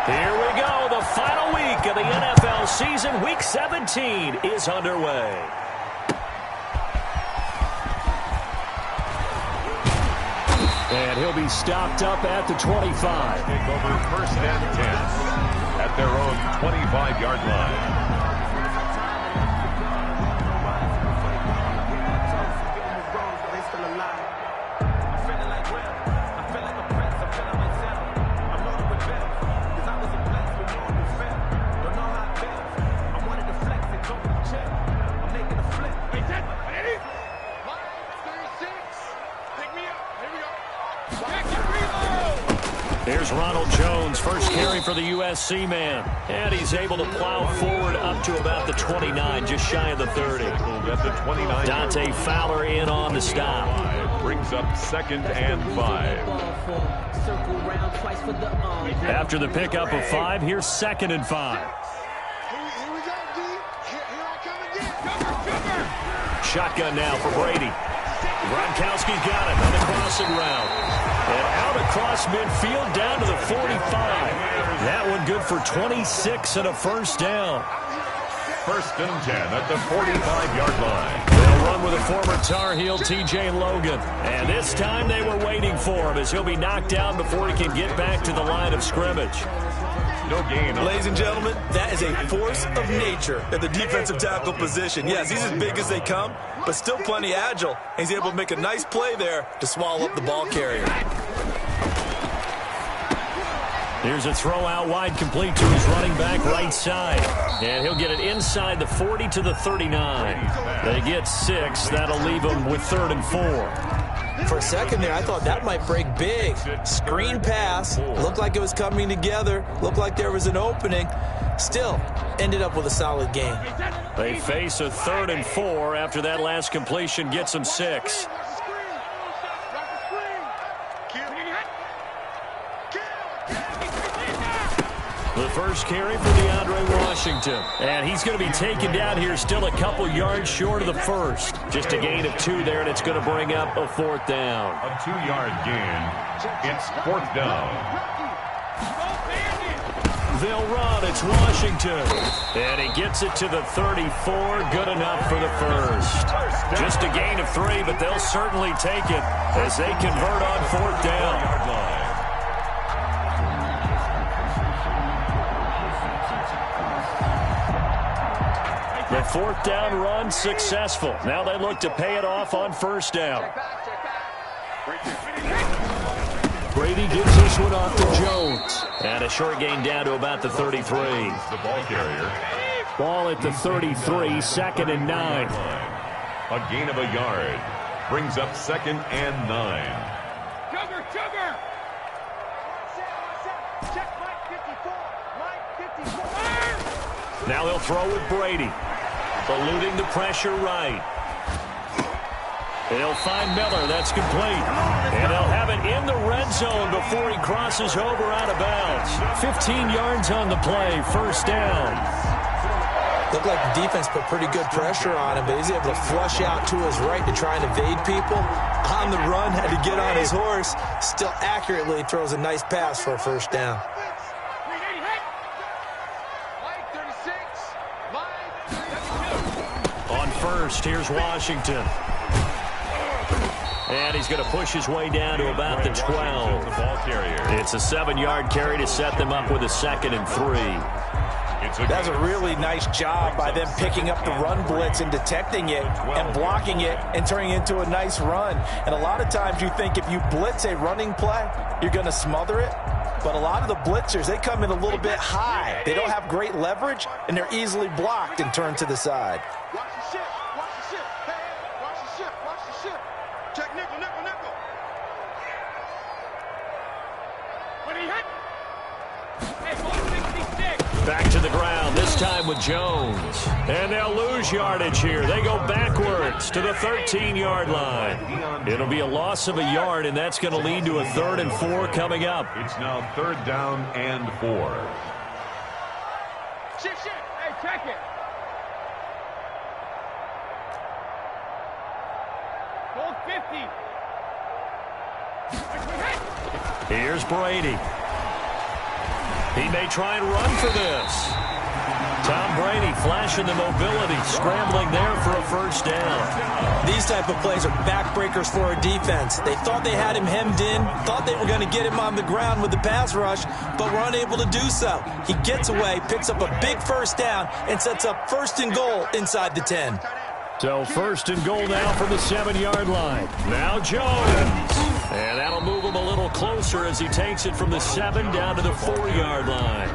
Here we go. The final week of the NFL season. Week 17 is underway. And he'll be stopped up at the 25. Take over first and 10 at their own 25-yard line. Here's Ronald Jones, first carry for the USC man. And he's able to plow forward up to about the 29, just shy of the 30. At the 29. Dante Fowler in on the stop. Brings up 2nd and 5. After the pickup of 5, here's 2nd and 5. Shotgun now for Brady. Gronkowski got it on the crossing route. And out across midfield down to the 45. That one good for 26 and a first down. First and 10 at the 45-yard line. They'll run with a former Tar Heel, T.J. Logan. And this time they were waiting for him as he'll be knocked down before he can get back to the line of scrimmage. No gain. Ladies and gentlemen, that is a force of nature at the defensive tackle position. Yes, he's as big as they come, but still plenty agile. He's able to make a nice play there to swallow up the ball carrier. Here's a throw out wide, complete to his running back right side. And he'll get it inside the 40 to the 39. They get 6. That'll leave them with 3rd and 4. For a second there, I thought that might break big. Screen pass. Looked like it was coming together. Looked like there was an opening. Still, ended up with a solid game. They face a 3rd and 4 after that last completion gets them 6. The first carry for DeAndre Washington. And he's going to be taken down here still a couple yards short of the first. Just a gain of 2 there, and it's going to bring up a 4th down. A 2-yard gain. It's 4th down. They'll run. It's Washington. And he gets it to the 34. Good enough for the first. Just a gain of 3, but they'll certainly take it as they convert on 4th down. The 4th down run successful. Now they look to pay it off on 1st down. Brady gives this one off to Jones. And a short gain down to about the 33. The ball carrier. Ball at the 33, 2nd and 9. A gain of a yard. Brings up 2nd and 9. Now they'll throw with Brady. Eluding the pressure right. They'll find Miller. That's complete. And they'll have it in the red zone before he crosses over out of bounds. 15 yards on the play. 1st down. Looked like the defense put pretty good pressure on him, but he's able to flush out to his right to try and evade people. On the run, had to get on his horse. Still accurately throws a nice pass for a 1st down. On 1st, here's Washington. And he's going to push his way down to about the 12. It's a 7-yard carry to set them up with a 2nd and 3. That's a really nice job by them picking up the run blitz and detecting it and blocking it and turning it into a nice run. And a lot of times you think if you blitz a running play, you're going to smother it. But a lot of the blitzers, they come in a little bit high. They don't have great leverage, and they're easily blocked and turned to the side. Watch the ship. Watch the ship. Hey, watch the ship. Watch the ship. Check nickel, nickel, nickel. When he hit. Hey, ball 66. Back to the ground, this time with Jones. And they'll lose yardage here. They go backwards to the 13-yard line. It'll be a loss of a yard, and that's going to lead to a 3rd and 4 coming up. It's now 3rd down and 4. Shit. Hey, check it. Goal 50. Here's Brady. He may try and run for this. Tom Brady flashing the mobility, scrambling there for a first down. These type of plays are backbreakers for a defense. They thought they had him hemmed in, thought they were going to get him on the ground with the pass rush, but were unable to do so. He gets away, picks up a big first down, and sets up 1st and goal inside the 10. So 1st and goal now from the 7-yard line. Now Jones. And that'll move him a little closer as he takes it from the 7 down to the 4-yard line.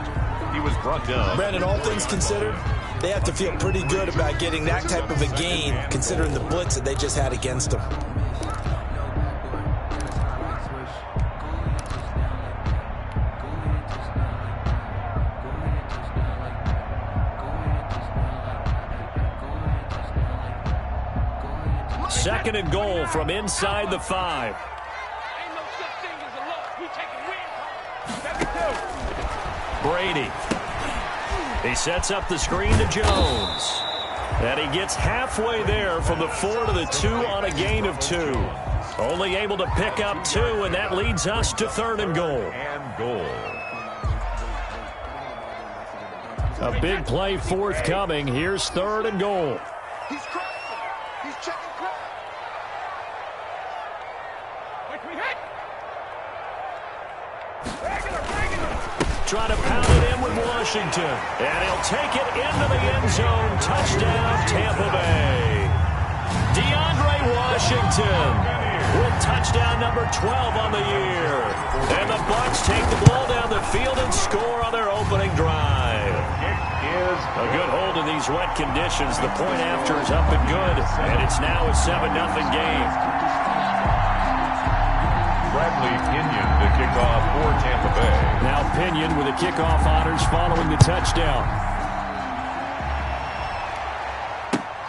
He was brought down. Brandon, all things considered, they have to feel pretty good about getting that type of a gain, considering the blitz that they just had against them. Second and goal from inside the 5. Ain't no such thing as a loss. We taking wins. Brady. He sets up the screen to Jones. And he gets halfway there from the 4 to the 2 on a gain of 2. Only able to pick up 2, and that leads us to 3rd and goal. And goal. A big play forthcoming. Here's 3rd and goal. He's crossing. He's checking cross. Trying to pound it in with Washington. And he'll take it into the end zone. Touchdown, Tampa Bay. DeAndre Washington with touchdown number 12 on the year. And the Bucs take the ball down the field and score on their opening drive. A good hold in these wet conditions. The point after is up and good. And it's now a 7-0 game. Bradley Pinion to kick off for Tampa Bay. Now Pinion with the kickoff honors following the touchdown.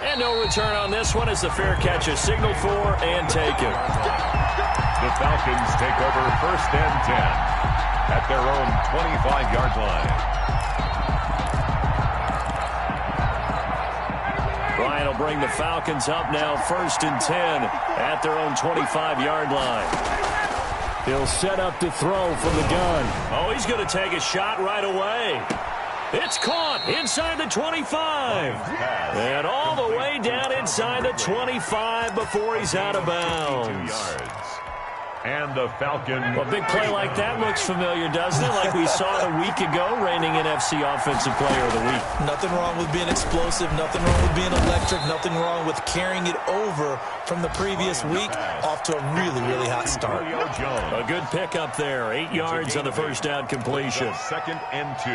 And no return on this one as the fair catch is signaled for and taken. The Falcons take over 1st and 10 at their own 25-yard line. Ryan will bring the Falcons up now 1st and 10 at their own 25-yard line. He'll set up to throw from the gun. Oh, he's going to take a shot right away. It's caught inside the 25. And all the way down inside the 25 before he's out of bounds. And the Falcons. A big play like that looks familiar, doesn't it? Like we saw it a week ago, reigning NFC Offensive Player of the Week. Nothing wrong with being explosive. Nothing wrong with being electric. Nothing wrong with carrying it over from the previous week off to a really, really hot start. A good pickup there. 8 yards on the first down completion. 2nd and 2.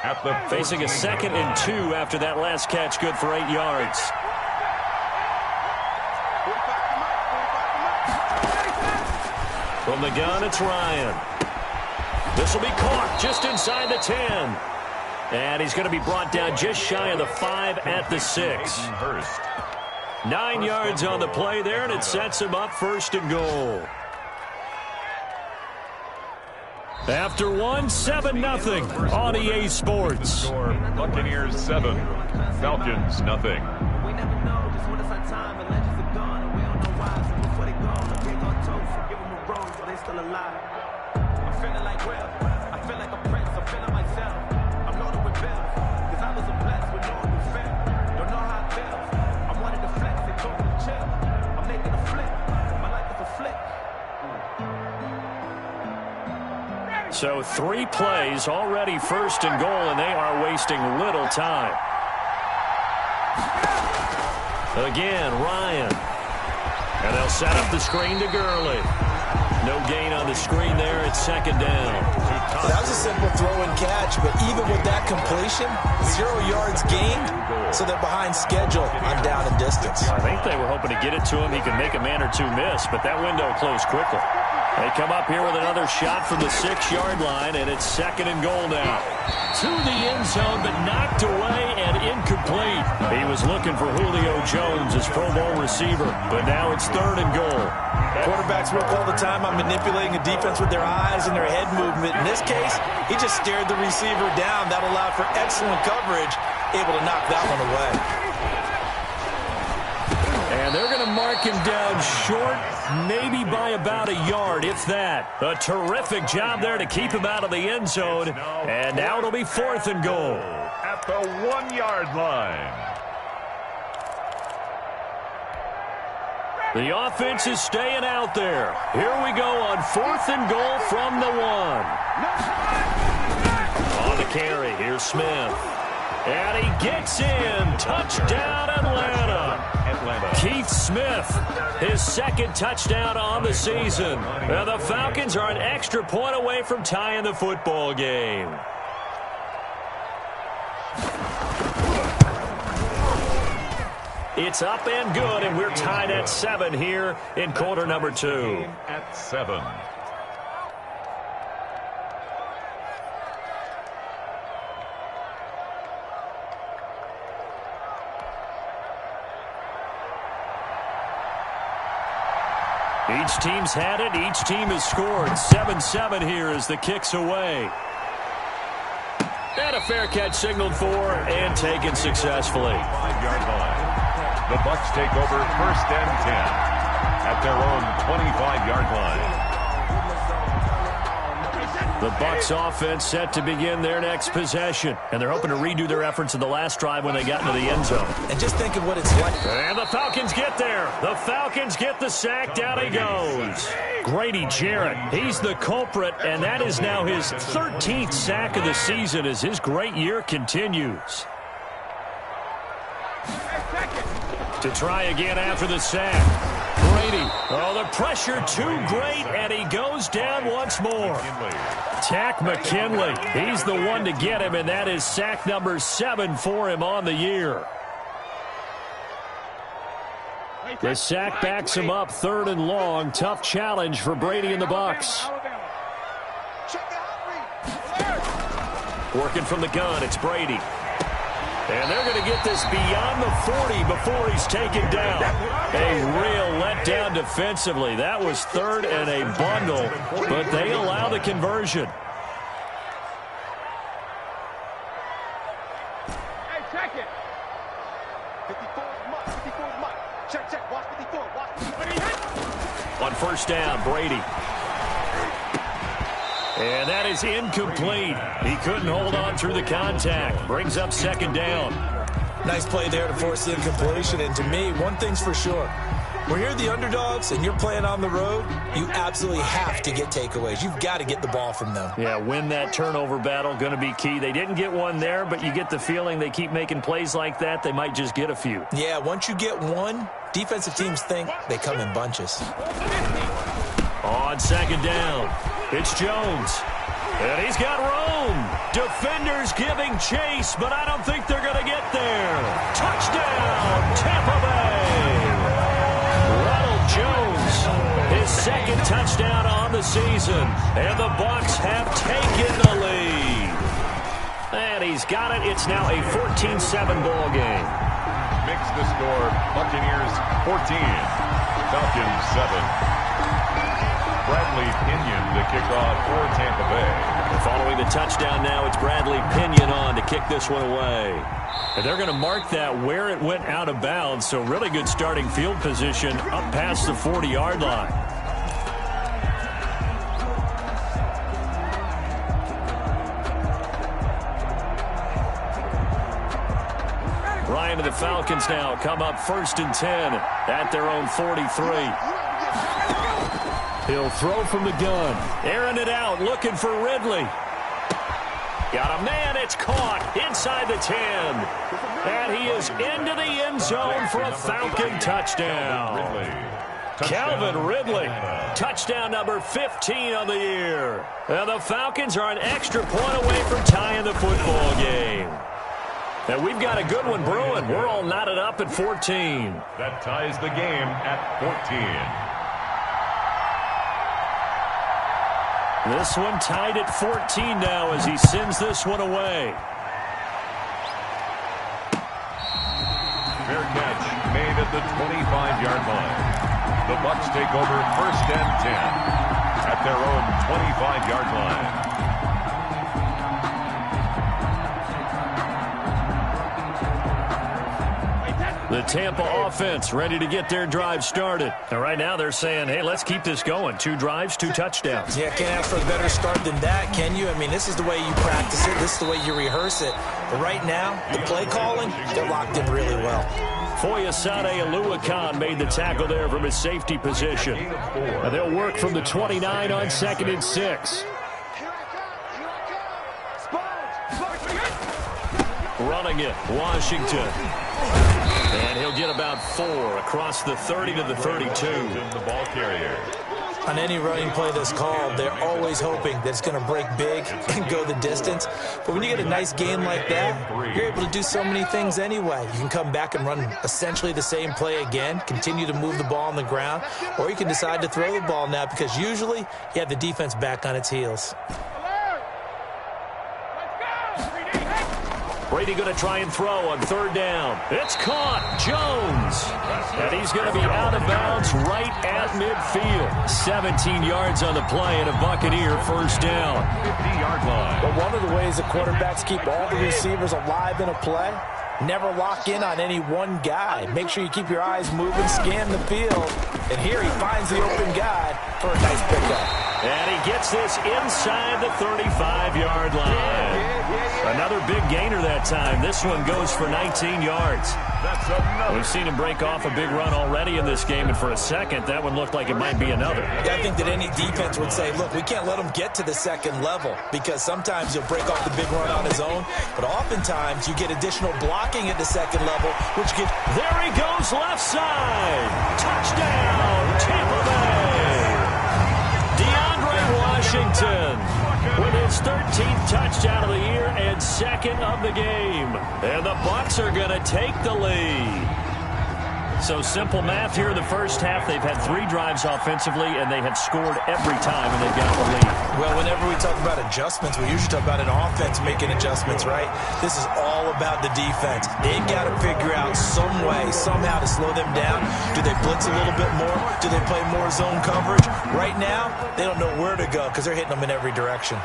At the facing a 2nd and 2 after that last catch, good for 8 yards. From the gun, it's Ryan. This will be caught just inside the 10. And he's going to be brought down just shy of the 5 at the 6. 9 yards on the play there, and it sets him up 1st and goal. After 7-0 on EA Sports. Buccaneers 7, Falcons nothing. We never know just when it's our time and legends are gone and we don't know why. So before they go, I take on toast and give them a rose while they still alive. I'm feeling like Will. I feel like a prince. I'm feeling myself. I'm loaded with bills because I was a blessed with no one to fail. Don't know how it feels. I wanted to flex and told me to chill. I'm making a flip. My life is a flick. So 3 plays already 1st and goal, and they are wasting little time. Again, Ryan. And they'll set up the screen to Gurley. No gain on the screen there. It's 2nd down. That was a simple throw and catch, but even with that completion, 0 yards gained, so they're behind schedule on down and distance. I think they were hoping to get it to him. He could make a man or two miss, but that window closed quickly. They come up here with another shot from the 6-yard line, and it's 2nd and goal now. To the end zone, but knocked away and incomplete. He was looking for Julio Jones, his Pro Bowl receiver, but now it's 3rd and goal. Quarterbacks work all the time on manipulating a defense with their eyes and their head movement. In this case, he just stared the receiver down. That allowed for excellent coverage, able to knock that one away. And they're going to mark mark him down short, maybe by about a yard, if that. A terrific job there to keep him out of the end zone. And now it'll be 4th and goal. At the 1-yard line. The offense is staying out there. Here we go on 4th and goal from the 1. On the carry, here's Smith. And he gets in. Touchdown, Atlanta. Keith Smith, his 2nd touchdown on the season. And the Falcons are an extra point away from tying the football game. It's up and good, and we're tied at 7 here in quarter number 2. At 7. Each team's had it. Each team has scored. 7-7 here as the kick's away. And a fair catch signaled for and taken successfully. 5-yard line. The Bucs take over 1st and 10 at their own 25-yard line. The Bucs offense set to begin their next possession. And they're hoping to redo their efforts in the last drive when they got into the end zone. And just think of what it's like. And the Falcons get there. The Falcons get the sack. Down he goes. Grady Jarrett, he's the culprit, and that is now his 13th sack of the season as his great year continues. To try again after the sack. Brady. Oh, the pressure too great, and he goes down once more. Tack McKinley. He's the one to get him, and that is sack number 7 for him on the year. The sack backs him up 3rd and long. Tough challenge for Brady and the Bucs. Working from the gun, it's Brady. And they're going to get this beyond the 40 before he's taken down. A real letdown defensively. That was 3rd and a bundle, but they allow the conversion. Hey, check it. 54 is Mike. 54 is Mike. Check. Watch 54. Watch 54. On 1st down, Brady. And that is incomplete. He couldn't hold on through the contact. Brings up 2nd down. Nice play there to force the incompletion. And to me, one thing's for sure. When you're the underdogs and you're playing on the road, you absolutely have to get takeaways. You've got to get the ball from them. Yeah, win that turnover battle, going to be key. They didn't get one there, but you get the feeling they keep making plays like that, they might just get a few. Yeah, once you get one, defensive teams think they come in bunches. On 2nd down, it's Jones. And he's got room. Defenders giving chase, but I don't think they're going to get there. Touchdown, Tampa Bay. Ronald Jones, his 2nd touchdown on the season. And the Bucs have taken the lead. And he's got it. It's now a 14-7 ball game. Makes the score Buccaneers 14, Falcons 7. Bradley Pinion to kick off for Tampa Bay. And following the touchdown now, it's Bradley Pinion on to kick this one away. And they're going to mark that where it went out of bounds, so really good starting field position up past the 40-yard line. Ryan and the Falcons now come up 1st and 10 at their own 43. He'll throw from the gun. Airing it out, looking for Ridley. Got a man, it's caught inside the 10. And he is into the end zone for a Falcon touchdown. Calvin Ridley, touchdown number 15 on the year. And the Falcons are an extra point away from tying the football game. And we've got a good one brewing. We're all knotted up at 14. That ties the game at 14. This one tied at 14 now as he sends this one away. Fair catch made at the 25-yard line. The Bucs take over 1st and 10 at their own 25-yard line. The Tampa offense ready to get their drive started. And right now they're saying, hey, let's keep this going. 2 drives, 2 touchdowns. Yeah, can't ask for a better start than that, can you? I mean, this is the way you practice it. This is the way you rehearse it. But right now, the play calling, they're locked in really well. Foyesade Aluakan made the tackle there from his safety position. And they'll work from the 29 on 2nd and 6. Running it, Washington. And he'll get about 4 across the 30 to the 32. The ball carrier. On any running play that's called, they're always hoping that it's going to break big and go the distance. But when you get a nice game like that, you're able to do so many things anyway. You can come back and run essentially the same play again, continue to move the ball on the ground, or you can decide to throw the ball now because usually you have the defense back on its heels. Brady going to try and throw on 3rd down. It's caught. Jones. And he's going to be out of bounds right at midfield. 17 yards on the play and a Buccaneer first down. 50-yard line. But one of the ways the quarterbacks keep all the receivers alive in a play, never lock in on any one guy. Make sure you keep your eyes moving, scan the field. And here he finds the open guy for a nice pickup. And he gets this inside the 35-yard line. Another big gainer that time. This one goes for 19 yards. That's another. We've seen him break off a big run already in this game, and for a second, that one looked like it might be another. Yeah, I think that any defense would say, look, we can't let him get to the 2nd level because sometimes he'll break off the big run on his own, but oftentimes you get additional blocking at the 2nd level, which gets... There he goes, left side. Touchdown, Tampa Bay. DeAndre Washington with his 13th touchdown of the year and 2nd of the game. And the Bucs are going to take the lead. So simple math here in the first half. They've had 3 drives offensively, and they have scored every time, and they've got the lead. Well, whenever we talk about adjustments, we usually talk about an offense making adjustments, right? This is all about the defense. They've got to figure out some way, somehow to slow them down. Do they blitz a little bit more? Do they play more zone coverage? Right now, they don't know where to go because they're hitting them in every direction.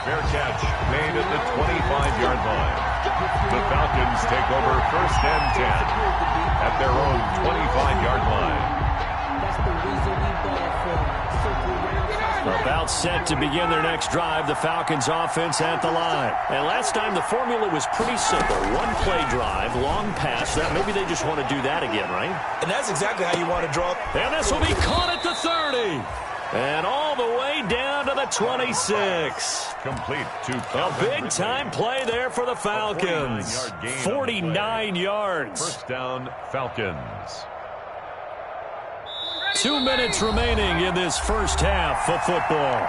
Fair catch made at the 25-yard line. The Falcons take over 1st and 10 at their own 25-yard line. About set to begin their next drive, the Falcons offense at the line. And last time the formula was pretty simple. 1-play drive, long pass. That maybe they just want to do that again, right? And that's exactly how you want to draw. And this will be caught at the 30. And all the way down to the 26. Complete to a big-time play there for the Falcons. 49 yards. First down, Falcons. 2 minutes remaining in this first half of football.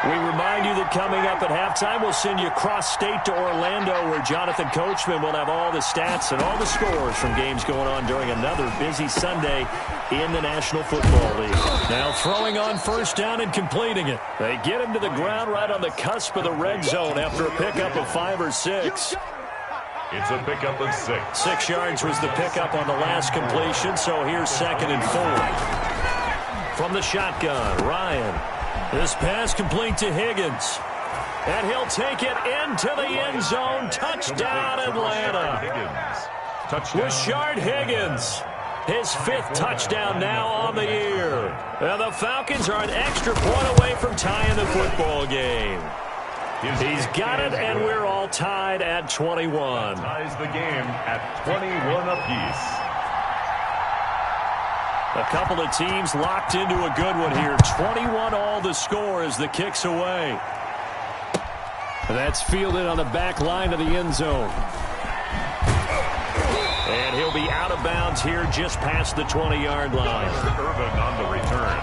We remind you that coming up at halftime, we'll send you cross-state to Orlando, where Jonathan Coachman will have all the stats and all the scores from games going on during another busy Sunday in the National Football League. Now throwing on 1st down and completing it. They get him to the ground right on the cusp of the red zone after a pickup of 5 or 6. It's a pickup of 6. 6 yards was the pickup on the last completion, so here's 2nd and 4. From the shotgun, Ryan. This pass complete to Higgins. And he'll take it into the end zone. Touchdown, Atlanta. Rashard Higgins. His 5th touchdown now on the year. And the Falcons are an extra point away from tying the football game. He's got it, and we're all tied at 21. Ties the game at 21 apiece. A couple of teams locked into a good one here. 21 all the score as the kick's away. That's fielded on the back line of the end zone. And he'll be out of bounds here just past the 20-yard line. Urban on the return.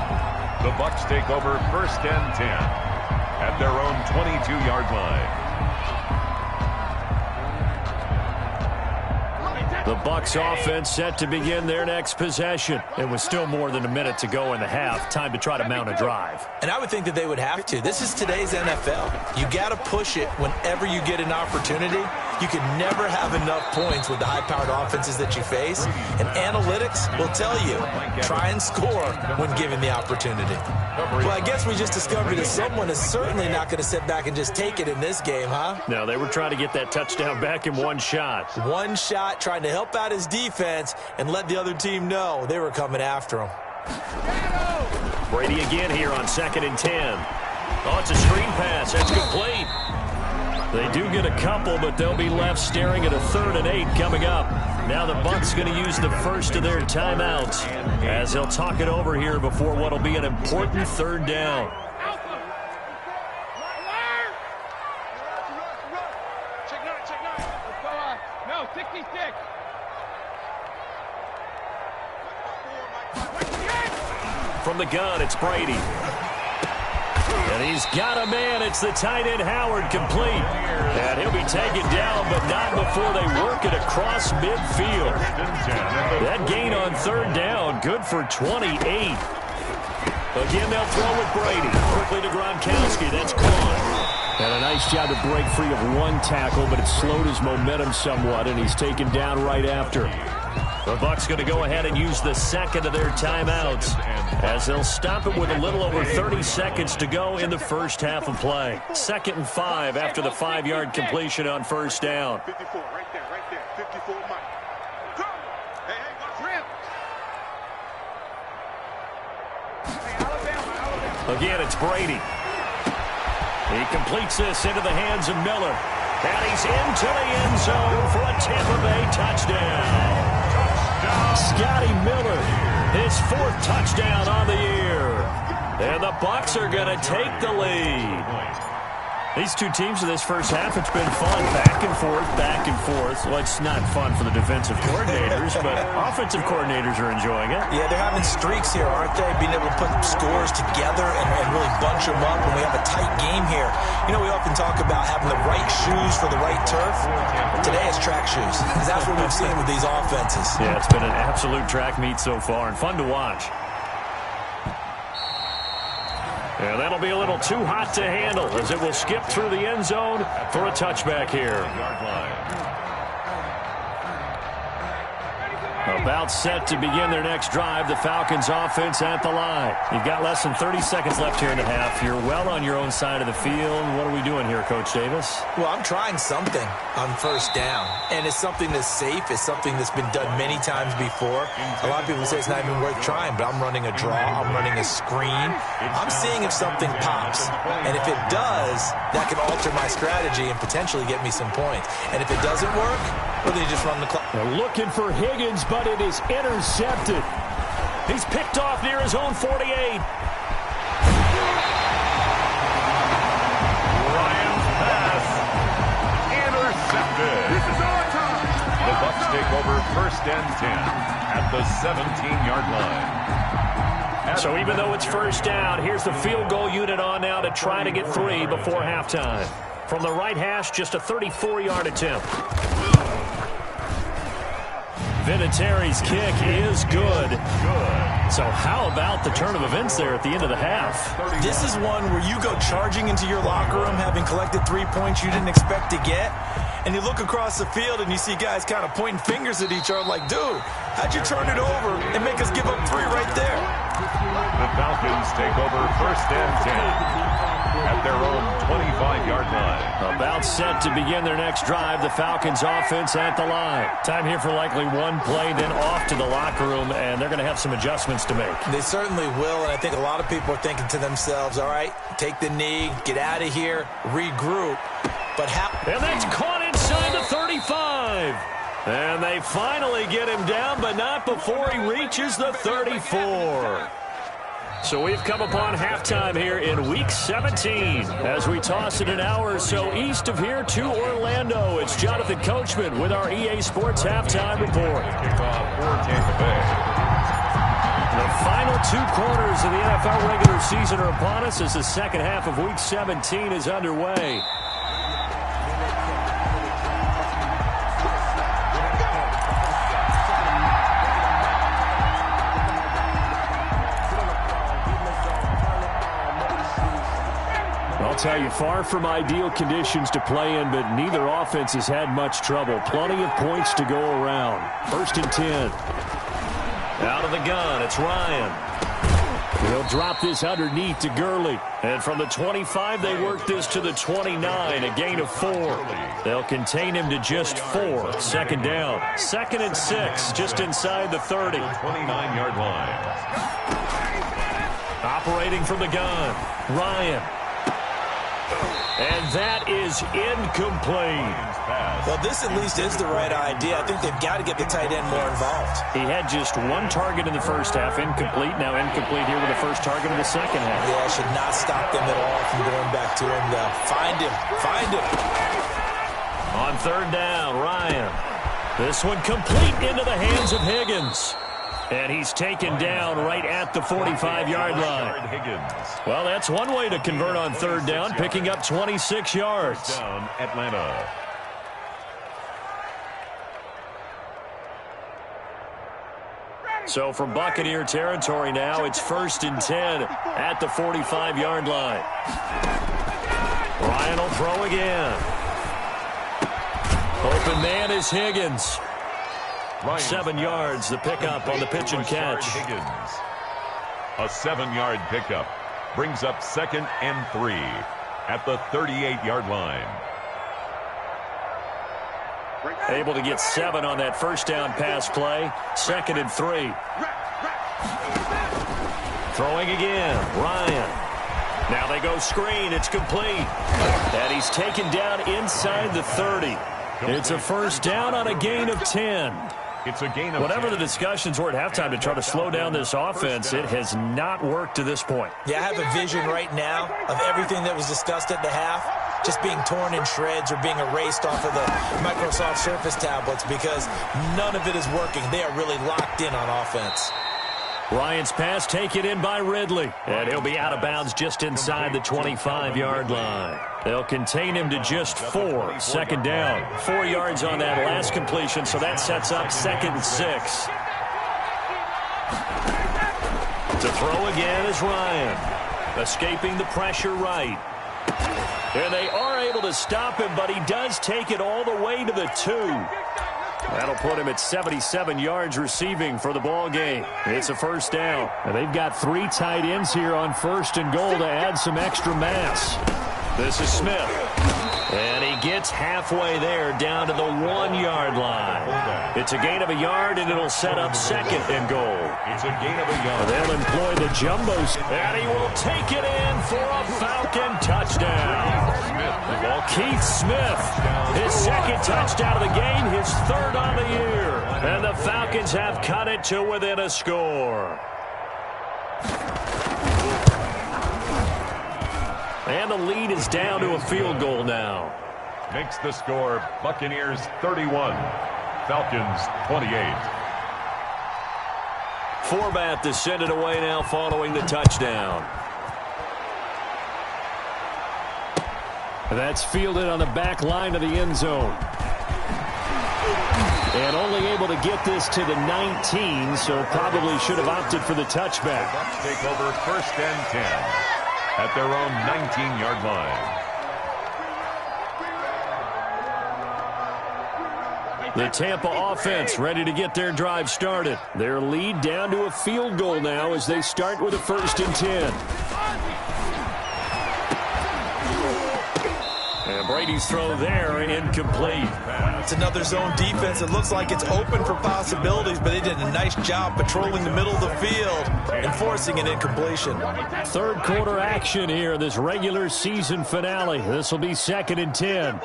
The Bucs take over 1st and 10 at their own 22-yard line. The Bucs offense set to begin their next possession. It was still more than a minute to go in the half. Time to try to mount a drive. And I would think that they would have to. This is today's NFL. You got to push it whenever you get an opportunity. You can never have enough points with the high-powered offenses that you face. And analytics will tell you, try and score when given the opportunity. Well, I guess we just discovered that someone is certainly not going to sit back and just take it in this game, huh? No, they were trying to get that touchdown back in one shot. One shot, trying to help out his defense and let the other team know they were coming after him. Brady again here on 2nd and 10. Oh, it's a screen pass. That's complete. They do get a couple, but they'll be left staring at a 3rd and 8 coming up. Now the Bucs going to use the first of their timeouts as they'll talk it over here before what will be an important 3rd down. No, 66. From the gun, it's Brady. And he's got a man. It's the tight end, Howard, complete. And he'll be taken down, but not before they work it across midfield. That gain on 3rd down, good for 28. Again, they'll throw with Brady. Quickly to Gronkowski. That's caught. And a nice job to break free of one tackle, but it slowed his momentum somewhat, and he's taken down right after. The Bucs going to go ahead and use the second of their timeouts as they'll stop it with a little over 30 seconds to go in the first half of play. 2nd and 5 after the 5-yard completion on 1st down. 54, right there, 54, Mike. Go! Hey, watch him! Hey, Alabama. Again, it's Brady. He completes this into the hands of Miller. And he's into the end zone for a Tampa Bay touchdown. Scotty Miller, his 4th touchdown on the year. And the Bucs are going to take the lead. These two teams in this first half, it's been fun. Back and forth, back and forth. Well, it's not fun for the defensive coordinators, but offensive coordinators are enjoying it. Yeah, they're having streaks here, aren't they? Being able to put scores together and really bunch them up when we have a tight game here. You know, we often talk about having the right shoes for the right turf. Today it's track shoes. That's what we've seen with these offenses. Yeah, it's been an absolute track meet so far and fun to watch. And that'll be a little too hot to handle as it will skip through the end zone for a touchback here. About set to begin their next drive. The Falcons offense at the line. You've got less than 30 seconds left here in the half. You're well on your own side of the field. What are we doing here, Coach Davis? Well, I'm trying something on 1st down. And it's something that's safe. It's something that's been done many times before. A lot of people say it's not even worth trying, but I'm running a draw. I'm running a screen. I'm seeing if something pops. And if it does, that can alter my strategy and potentially get me some points. And if it doesn't work, well, then you just run the clock. They're looking for Higgins, but it is intercepted. He's picked off near his own 48. Ryan's pass intercepted. This is our time. The Bucs take over 1st and 10 at the 17-yard line. So even though it's 1st down, here's the field goal unit on now to try to get 3 before halftime. From the right hash, just a 34-yard attempt. Vinatieri's kick is good. So how about the turn of events there at the end of the half? This is one where you go charging into your locker room having collected 3 points you didn't expect to get. And you look across the field and you see guys kind of pointing fingers at each other like, dude, how'd you turn it over and make us give up 3 right there? The Falcons take over 1st and 10 at their own 25-yard line. About set to begin their next drive. The Falcons offense at the line. Time here for likely one play, then off to the locker room, and they're going to have some adjustments to make. They certainly will, and I think a lot of people are thinking to themselves, all right, take the knee, get out of here, regroup. But and that's caught inside the 35. And they finally get him down, but not before he reaches the 34. So we've come upon halftime here in Week 17 as we toss it an hour or so east of here to Orlando. It's Jonathan Coachman with our EA Sports Halftime Report. Kickoff for Tampa Bay. The final 2 quarters of the NFL regular season are upon us as the second half of Week 17 is underway. I'll tell you, far from ideal conditions to play in, but neither offense has had much trouble. Plenty of points to go around. 1st and 10. Out of the gun, it's Ryan. He'll drop this underneath to Gurley. And from the 25, they work this to the 29, a gain of 4. They'll contain him to just 4. 2nd down. 2nd and 6, just inside the 30. 29-yard line. Operating from the gun, Ryan. And that is incomplete. Well, this at least is the right idea. I think they've got to get the tight end more involved. He had just 1 target in the first half, incomplete. Now incomplete here with the first target of the second half. Yeah, should not stop them at all from going back to him. Find him. Find him. On 3rd down, Ryan. This one complete into the hands of Higgins. And he's taken down right at the 45-yard line. Well, that's one way to convert on 3rd down, picking up 26 yards. Down, Atlanta. So from Buccaneer territory now, it's 1st and 10 at the 45-yard line. Ryan will throw again. Open man is Higgins. 7 yards, the pickup on the pitch and catch. Higgins. A 7-yard pickup brings up 2nd and 3 at the 38-yard line. Able to get 7 on that 1st down pass play. 2nd and 3. Throwing again, Ryan. Now they go screen, it's complete. And he's taken down inside the 30. It's a 1st down on a gain of 10. It's a gain of Whatever the discussions were at halftime to try to slow down this offense, it has not worked to this point. Yeah, I have a vision right now of everything that was discussed at the half just being torn in shreds or being erased off of the Microsoft Surface tablets because none of it is working. They are really locked in on offense. Ryan's pass taken in by Ridley. And he'll be out of bounds just inside the 25-yard line. They'll contain him to just 4. 2nd down. 4 yards on that last completion, so that sets up 2nd and 6. To throw again is Ryan. Escaping the pressure right. And they are able to stop him, but he does take it all the way to the 2. That'll put him at 77 yards receiving for the ball game. It's a 1st down. And they've got 3 tight ends here on 1st and goal to add some extra mass. This is Smith. And he gets halfway there down to the 1-yard line. It's a gain of a yard, and it'll set up 2nd and goal. It's a gain of a yard. They'll employ the jumbos. And he will take it in for a Falcon touchdown. Keith Smith, his 2nd touchdown of the game, his 3rd on the year. And the Falcons have cut it to within a score. And the lead is down to a field goal now. Makes the score Buccaneers 31, Falcons 28. Forbath to send it away now following the touchdown. That's fielded on the back line of the end zone. And only able to get this to the 19, so probably should have opted for the touchback. The Bucs take over 1st and 10 at their own 19-yard line. The Tampa offense ready to get their drive started. Their lead down to a field goal now as they start with a 1st and 10. And Brady's throw there incomplete. It's another zone defense. It looks like it's open for possibilities, but they did a nice job patrolling the middle of the field and forcing an incompletion. 3rd quarter action here, this regular season finale. This will be 2nd and 10.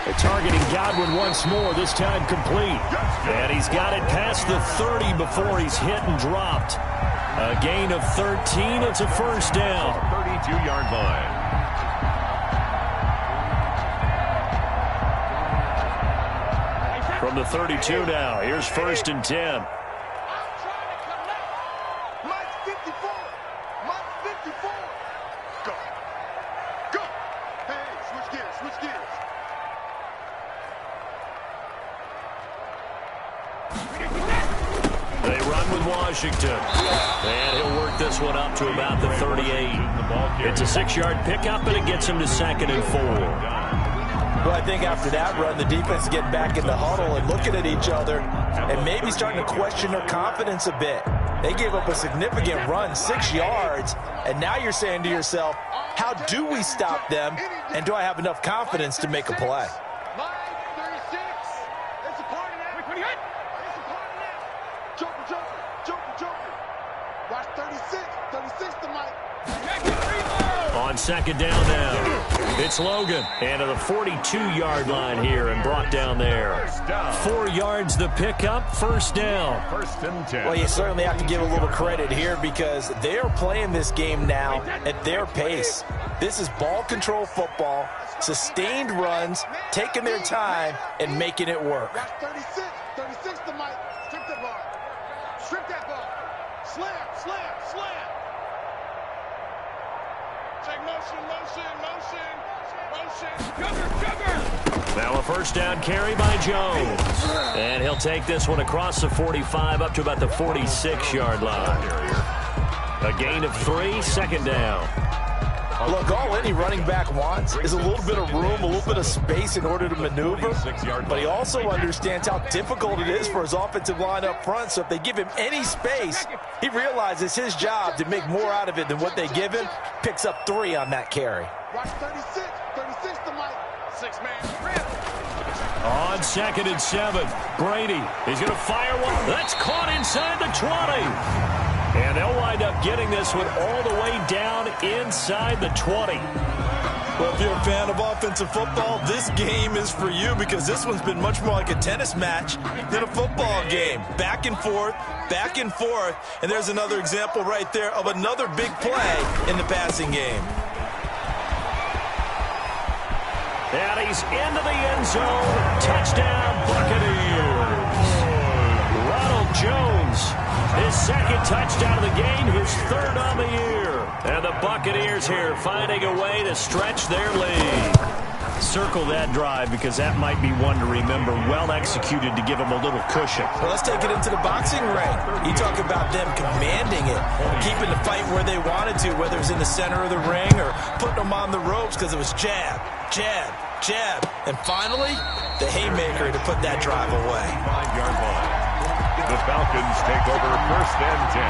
They're targeting Godwin once more, this time complete. And he's got it past the 30 before he's hit and dropped. A gain of 13. It's a 1st down. 32-yard line. From the 32 now, here's 1st and 10. Mike 54. Mike 54. Go. Go. Hey, switch gears, switch gears. They run with Washington. And he'll work this this one up to about the 38. It's a 6-yard pickup, and it gets him to 2nd and 4. Well, I think after that run, the defense is getting back in the huddle and looking at each other and maybe starting to question their confidence a bit. They gave up a significant run, 6 yards, and now you're saying to yourself, how do we stop them, and do I have enough confidence to make a play? On 2nd down now, it's Logan. And to the 42-yard line here and brought down there. 4 yards the pickup, 1st down. 1st and 10. Well, you certainly have to give a little credit here because they are playing this game now at their pace. This is ball control football, sustained runs, taking their time, and making it work. 36 to Mike. Strip that ball. Strip that ball. Slam. Take motion. Jugger. Now a 1st down carry by Jones. And he'll take this one across the 45 up to about the 46-yard line. A gain of 3, 2nd down. Look, all any running back wants is a little bit of room, a little bit of space in order to maneuver. But he also understands how difficult it is for his offensive line up front. So if they give him any space, he realizes his job to make more out of it than what they give him. Picks up 3 on that carry. Watch 36 to Mike. 6-man. On 2nd and 7, Brady. He's going to fire one. That's caught inside the 20. And they'll wind up getting this one all the way down inside the 20. Well, if you're a fan of offensive football, this game is for you because this one's been much more like a tennis match than a football game. Back and forth, and there's another example right there of another big play in the passing game. And he's into the end zone. Touchdown, Buccaneers. Ronald Jones, his 2nd touchdown of the game, his 3rd on the year. And the Buccaneers here finding a way to stretch their lead. Circle that drive because that might be one to remember. Well executed to give them a little cushion. Well, let's take it into the boxing ring. You talk about them commanding it, keeping the fight where they wanted to, whether it was in the center of the ring or putting them on the ropes because it was jab, and finally, the haymaker to put that drive away. 5-yard line. The Falcons take over 1st and 10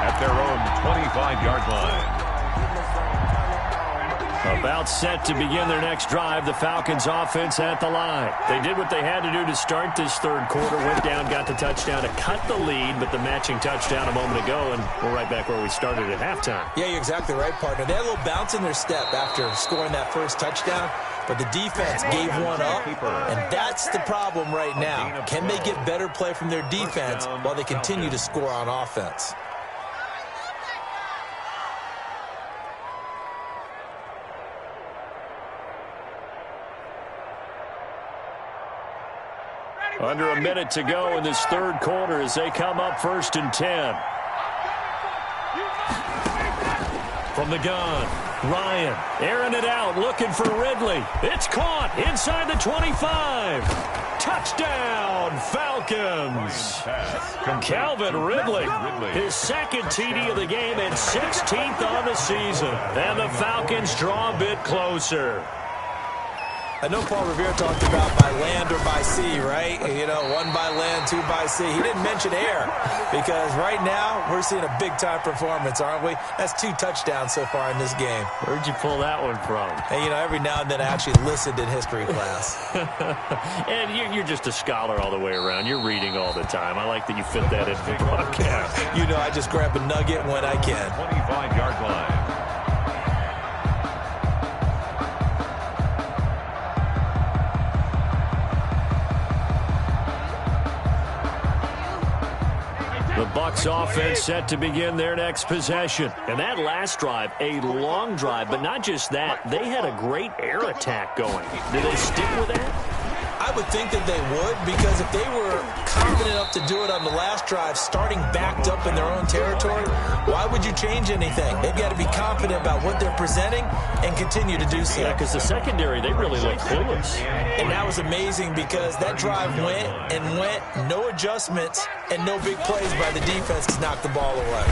at their own 25-yard line. About set to begin their next drive, the Falcons offense at the line. They did what they had to do to start this 3rd quarter, went down, got the touchdown to cut the lead, but the matching touchdown a moment ago, and we're right back where we started at halftime. Yeah, you're exactly right, partner. They had a little bounce in their step after scoring that 1st touchdown, but the defense gave one up, and that's the problem right now. Can they get better play from their defense while they continue to score on offense? Under a minute to go in this 3rd quarter as they come up 1st and 10. From the gun, Ryan airing it out, looking for Ridley. It's caught inside the 25. Touchdown, Falcons. Calvin Ridley, his 2nd TD of the game and 16th on the season. And the Falcons draw a bit closer. I know Paul Revere talked about by land or by sea, right? You know, 1 by land, 2 by sea. He didn't mention air because right now we're seeing a big-time performance, aren't we? That's 2 touchdowns so far in this game. Where'd you pull that one from? And, you know, every now and then I actually listened in history class. And you're just a scholar all the way around. You're reading all the time. I like that you fit that into the broadcast. You know, I just grab a nugget when I can. 25-yard line. The Bucs offense set to begin their next possession. And that last drive, a long drive, but not just that. They had a great air attack going. Do they stick with that? I would think that they would, because if they were confident enough to do it on the last drive, starting backed up in their own territory, why would you change anything? They've got to be confident about what they're presenting and continue to do so. Yeah, because the secondary, they really look clueless. And that was amazing because that drive went and went, no adjustments and no big plays by the defense to knock the ball away.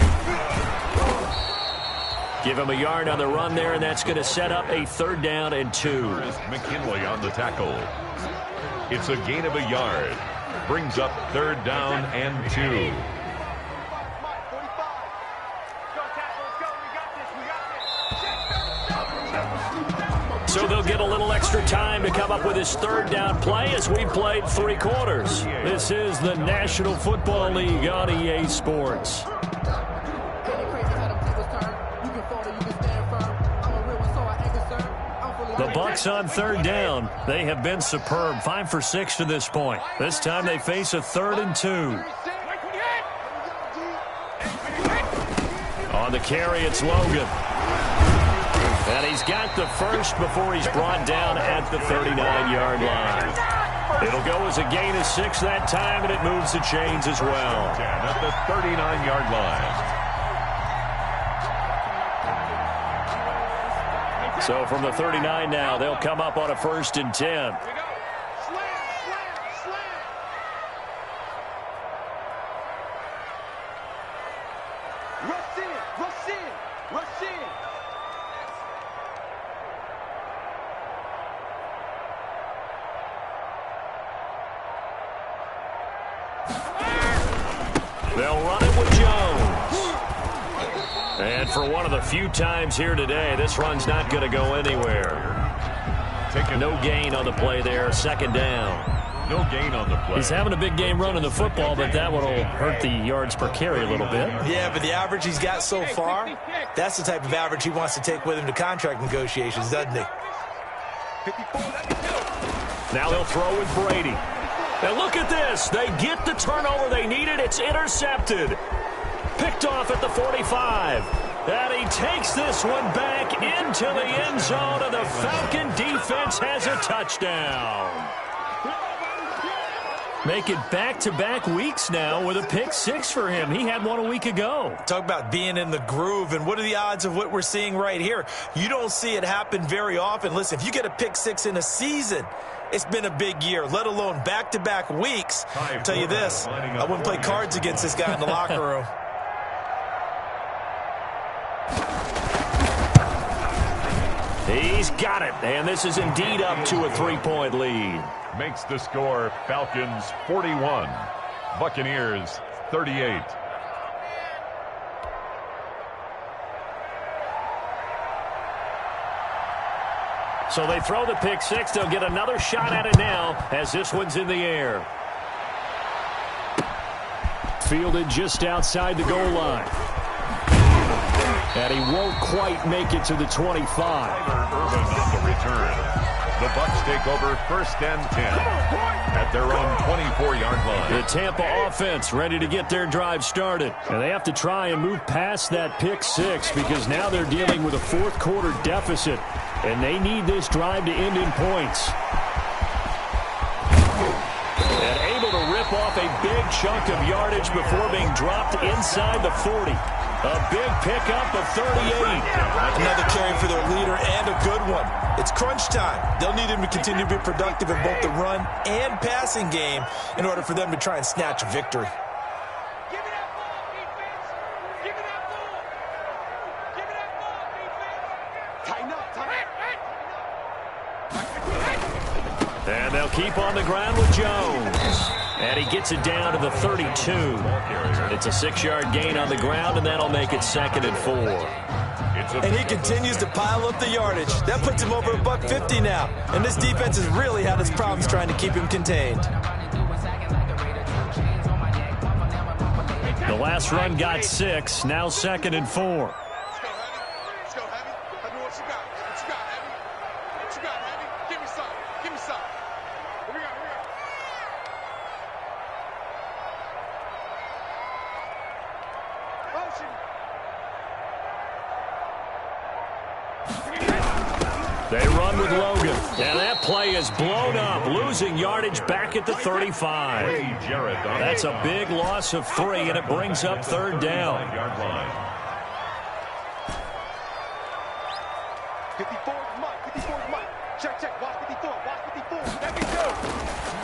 Give him a yard on the run there, and that's going to set up a 3rd down and 2. McKinley on the tackle. It's a gain of a yard. Brings up 3rd down and 2. So they'll get a little extra time to come up with his 3rd down play as we've played 3 quarters. This is the National Football League on EA Sports. The Bucs on 3rd down. They have been superb. 5 for 6 to this point. This time they face a 3rd and 2. On the carry, it's Logan. And he's got the first before he's brought down at the 39-yard line. It'll go as a gain of 6 that time, and it moves the chains as well. At the 39-yard line. So from the 39 now, they'll come up on a 1st and 10. They'll run it with Jones. And for one of the few times here today, this run's not going to go anywhere. No gain on the play there, 2nd down. No gain on the play. He's having a big game running the football, but that one will hurt the yards per carry a little bit. Yeah, but the average he's got so far, that's the type of average he wants to take with him to contract negotiations, doesn't he? Now they'll throw with Brady. And look at this. They get the turnover they needed. It's intercepted. Picked off at the 45. And he takes this one back into the end zone, and the Falcon defense has a touchdown. Make it back-to-back weeks now with a pick 6 for him. He had one a week ago. Talk about being in the groove, and what are the odds of what we're seeing right here? You don't see it happen very often. Listen, if you get a pick 6 in a season, it's been a big year, let alone back-to-back weeks. I'll tell you this, I wouldn't play cards against this guy in the locker room. He's got it, and this is indeed up to a 3-point lead. Makes the score Falcons 41, Buccaneers 38. So they throw the pick 6. They'll get another shot at it now as this one's in the air. Fielded just outside the goal line. And he won't quite make it to the 25. Urban on the return. The Bucs take over 1st and 10 at their own 24-yard line. The Tampa offense ready to get their drive started. And they have to try and move past that pick 6 because now they're dealing with a 4th quarter deficit. And they need this drive to end in points. And able to rip off a big chunk of yardage before being dropped inside the 40. A big pickup of 38. Another carry for their leader and a good one. It's crunch time. They'll need him to continue to be productive in both the run and passing game in order for them to try and snatch a victory. Give me that ball, defense. Give me that ball. Give me that ball, defense. Tighten up, tighten up. And they'll keep on the ground with Jones. And he gets it down to the 32. It's a 6-yard gain on the ground, and that'll make it 2nd and 4. And he continues to pile up the yardage. That puts him over $150 now. And this defense has really had its problems trying to keep him contained. The last run got 6, now 2nd and 4. Let's go, Heavy. I know what you got. What you got, Heavy? What you got, Heavy? Give me some. Give me some. What we got? What we got? Motion. They run with Logan. And that play is blown up, losing yardage back at the 35. That's a big loss of 3, and it brings up 3rd down. 54 Mike. 54 Mike. Check, check. Watch 54. Watch 54. Let me go.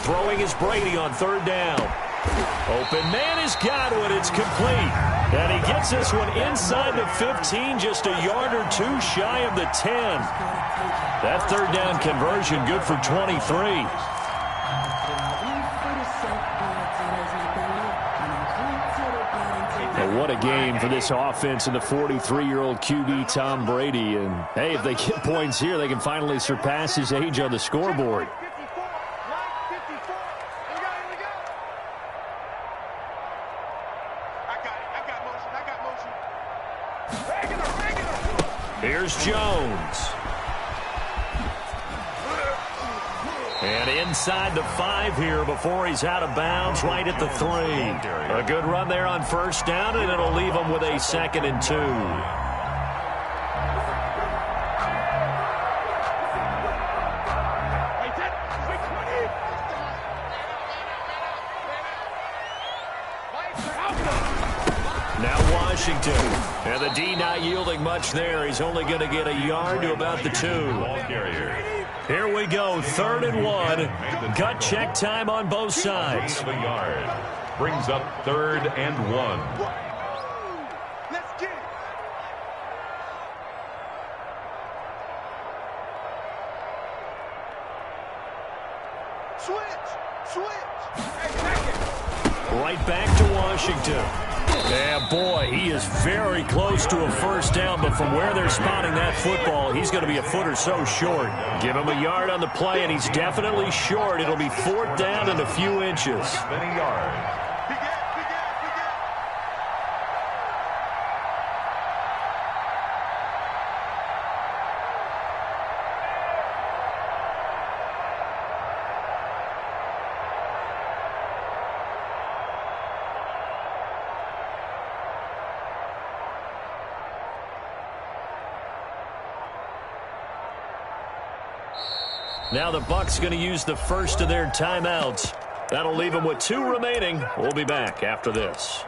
Throwing is Brady on 3rd down. Open man has got it. It's complete. And he gets this one inside the 15, just a yard or two shy of the 10. That third down conversion good for 23. And what a game for this offense and the 43-year-old QB Tom Brady. And, hey, if they get points here, they can finally surpass his age on the scoreboard. Here's Jones. And inside the 5 here before he's out of bounds, right at the 3. A good run there on first down, and it'll leave him with a 2nd and 2. Now Washington. And the D not yielding much there. He's only going to get a yard to about the 2. Here we go, 3rd and 1. Gut check time on both sides. A yard. Brings up 3rd and 1. Let's get it. Switch. Right back to Washington. Yeah, boy, he is very close to a first down, but from where they're spotting that football, he's going to be a foot or so short. Give him a yard on the play, and he's definitely short. It'll be 4th down and a few inches. Many yards. Now the Bucs going to use the first of their timeouts. That'll leave them with 2 remaining. We'll be back after this.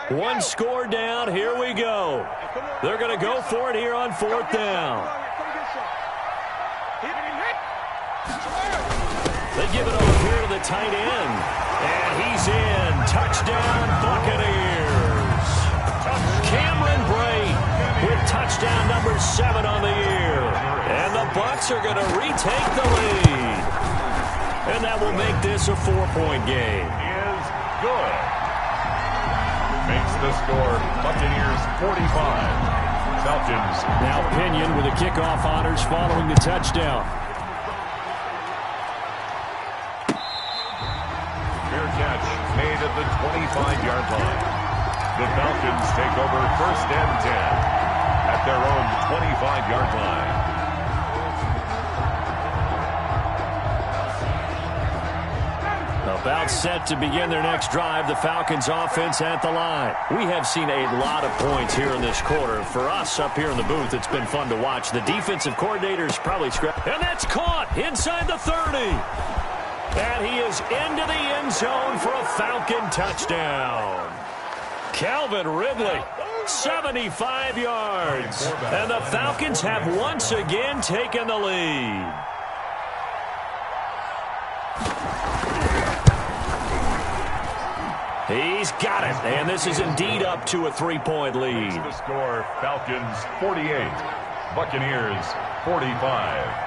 One score down. Here we go. They're going to go for it here on 4th down. They give it off here to the tight end. And he's in. Touchdown, Buccaneers. Cameron Brate with touchdown number 7 on the year. And the Bucs are going to retake the lead. And that will make this a 4-point game. Is good. Makes the score Buccaneers 45. Falcons. Now Pinion with the kickoff honors following the touchdown. Catch made at the 25-yard line. The Falcons take over 1st and 10 at their own 25-yard line. About set to begin their next drive, the Falcons offense at the line. We have seen a lot of points here in this quarter. For us up here in the booth, it's been fun to watch. The defensive coordinators probably scrapped. And that's caught inside the 30. And he is into the end zone for a Falcon touchdown. Calvin Ridley, 75 yards. And the Falcons have once again taken the lead. He's got it. And this is indeed up to a 3-point lead. The score, Falcons 48, Buccaneers 45.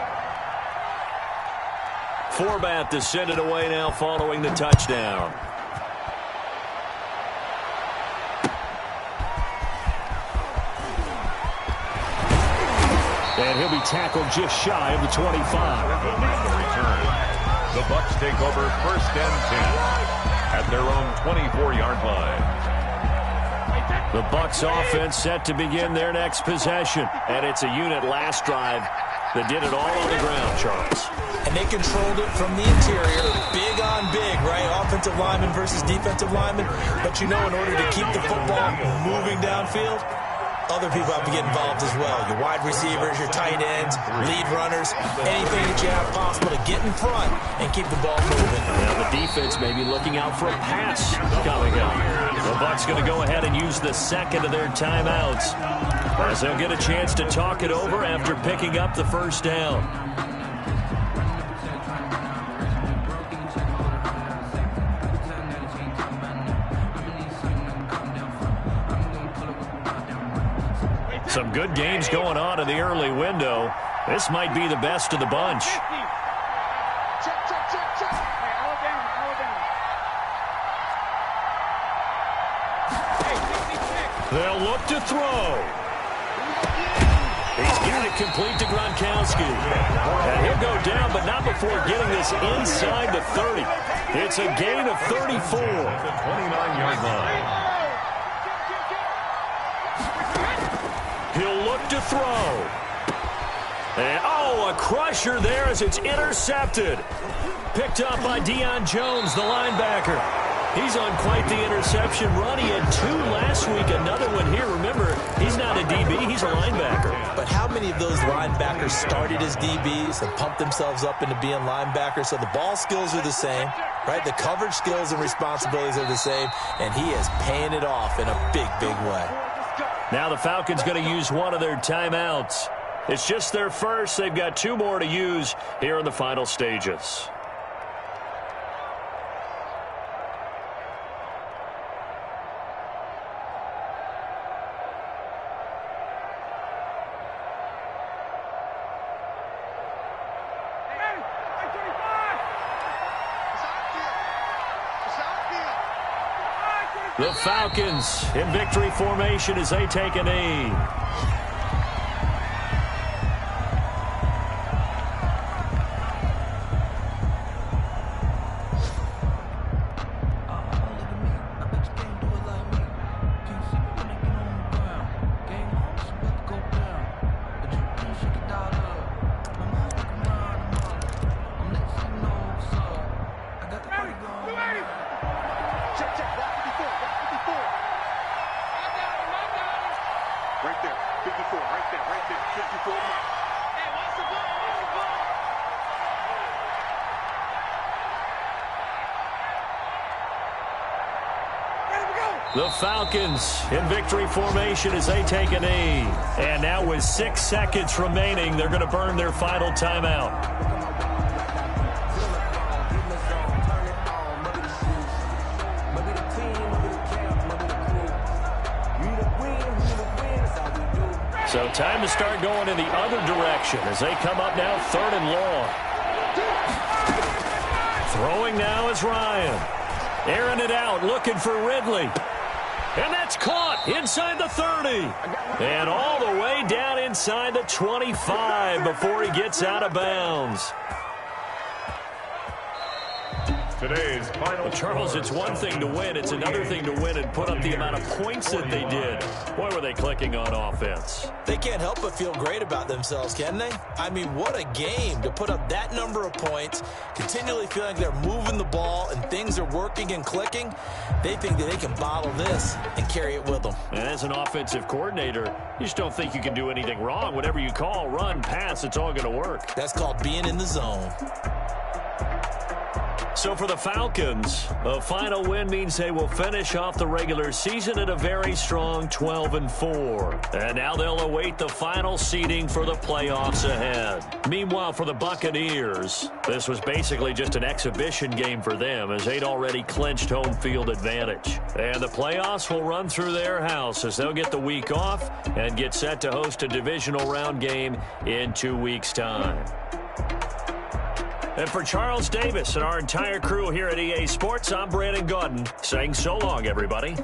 Forbath to send it away now following the touchdown. And he'll be tackled just shy of the 25. Return. The Bucs take over 1st and 10 at their own 24-yard line. The Bucs offense set to begin their next possession. And it's a unit last drive that did it all on the ground, Charles. And they controlled it from the interior, big on big, right? Offensive lineman versus defensive lineman. But you know, in order to keep the football moving downfield, other people have to get involved as well. Your wide receivers, your tight ends, lead runners, anything that you have possible to get in front and keep the ball moving. Now the defense may be looking out for a pass coming up. The Bucs going to go ahead and use the 2nd of their timeouts. as they'll get a chance to talk it over after picking up the first down. Some good games going on in the early window. This might be the best of the bunch. They'll look to throw. He's got it complete to Gronkowski. And he'll go down, but not before getting this inside the 30. It's a gain of 34. At the 29-yard line. He'll look to throw. And, oh, a crusher there as it's intercepted. Picked up by Deion Jones, the linebacker. He's on quite the interception run. He had 2 last week, another one here. Remember, he's not a DB, he's a linebacker. But how many of those linebackers started as DBs and pumped themselves up into being linebackers? So the ball skills are the same, right? The coverage skills and responsibilities are the same, and he is paying it off in a big, big way. Now the Falcons going to use one of their timeouts. It's just their first. They've got 2 more to use here in the final stages. The Falcons in victory formation as they take a knee. The Falcons in victory formation as they take a knee. And now with 6 seconds remaining, they're going to burn their final timeout. So time to start going in the other direction as they come up now 3rd and long. Throwing now is Ryan. Airing it out, looking for Ridley. And that's caught inside the 30. And all the way down inside the 25 before he gets out of bounds. Today's final. Well, Charles, it's one thing to win. It's another thing to win and put up the amount of points that they did. Boy, were they clicking on offense. They can't help but feel great about themselves, can they? I mean, what a game to put up that number of points, continually feeling like they're moving the ball and things are working and clicking. They think that they can bottle this and carry it with them. And as an offensive coordinator, you just don't think you can do anything wrong. Whatever you call, run, pass, it's all going to work. That's called being in the zone. So for the Falcons, a final win means they will finish off the regular season at a very strong 12-4. And now they'll await the final seeding for the playoffs ahead. Meanwhile, for the Buccaneers, this was basically just an exhibition game for them as they'd already clinched home field advantage. And the playoffs will run through their house as they'll get the week off and get set to host a divisional round game in 2 weeks' time. And for Charles Davis and our entire crew here at EA Sports, I'm Brandon Gaudin saying so long, everybody.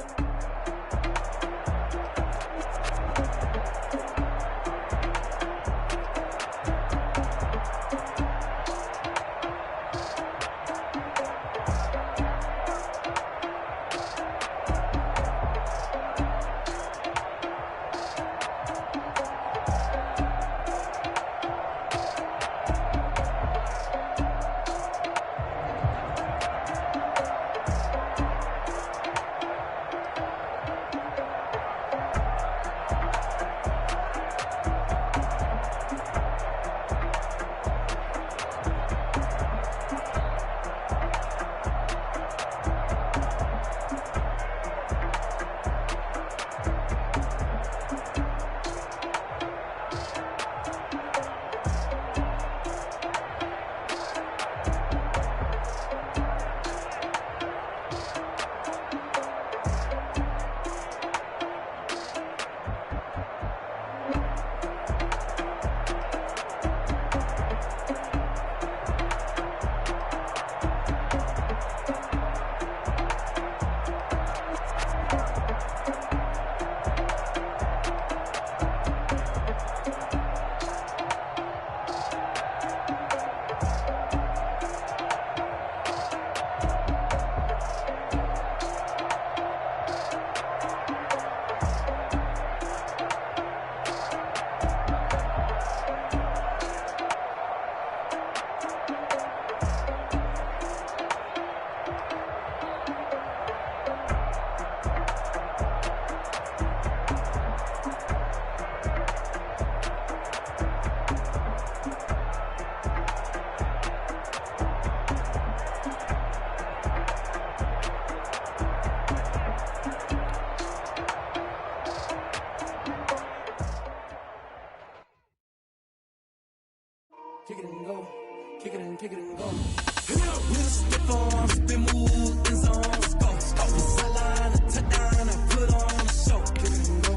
With a stiff arm, spin move in zones, go. Sideline, a touchdown, I put on a show.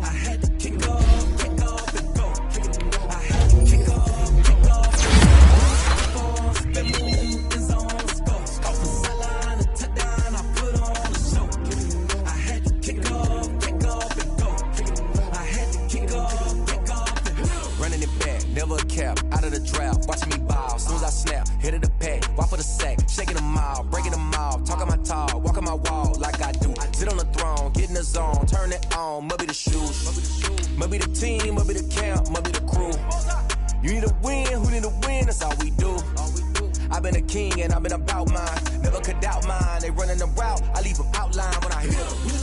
I had to kick off and go. I had to kick off, stiff arm, spin move in zones, go. Sideline, a touchdown, I put on a show. I had to kick off and go. I had to kick off and go. Running it back, never a cap, out of the drought, watching me ball, soon as I snap, hit of the pack, walk for the sack, shaking them out, breaking them out, talking my talk, walking my wall like I do, sit on the throne, get in the zone, turn it on, must be the shoes, must be the team, must be the camp, must be the crew, you need a win, who need a win, that's all we do. I've been a king and I've been about mine, never could doubt mine, they running the route, I leave them outline when I hit them.